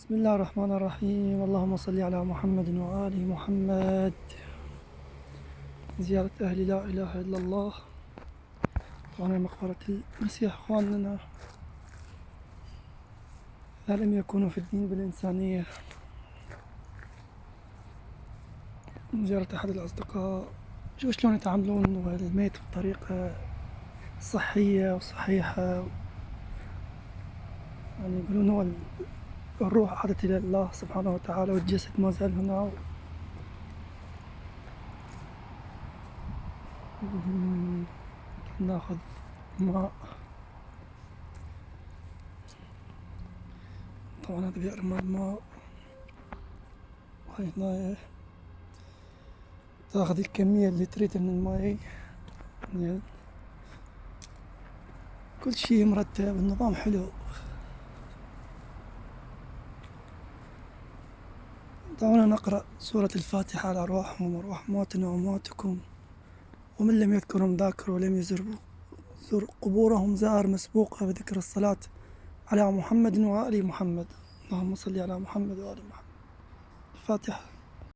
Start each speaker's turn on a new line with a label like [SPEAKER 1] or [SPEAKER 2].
[SPEAKER 1] بسم الله الرحمن الرحيم. اللهم صل على محمد وآل محمد. زيارة أهل لا إله إلا الله. طبعا مقبرة المسيح إخواننا إذا لم يكونوا في الدين بالإنسانية. زيارة أحد الأصدقاء، شوف شلون يتعاملون مع الميت بطريقة صحية وصحيحة. يعني يقولون هو الروح عادت إلى الله سبحانه وتعالى والجسد ما زال هنا. ناخذ ماء. طبعا هذا بئر ماء، وهي هنا تاخذ الكمية اللي تريدها من الماي. يعني كل شي مرتب، النظام حلو. دعونا نقرأ سورة الفاتحة على أرواحهم وأرواح موتنا وأمواتكم. ومن لم يذكرهم ذاكر، ولم يزر قبورهم زار مسبوقة بذكر الصلاة على محمد وآل محمد. اللهم صل على محمد وآل محمد. الفاتحة.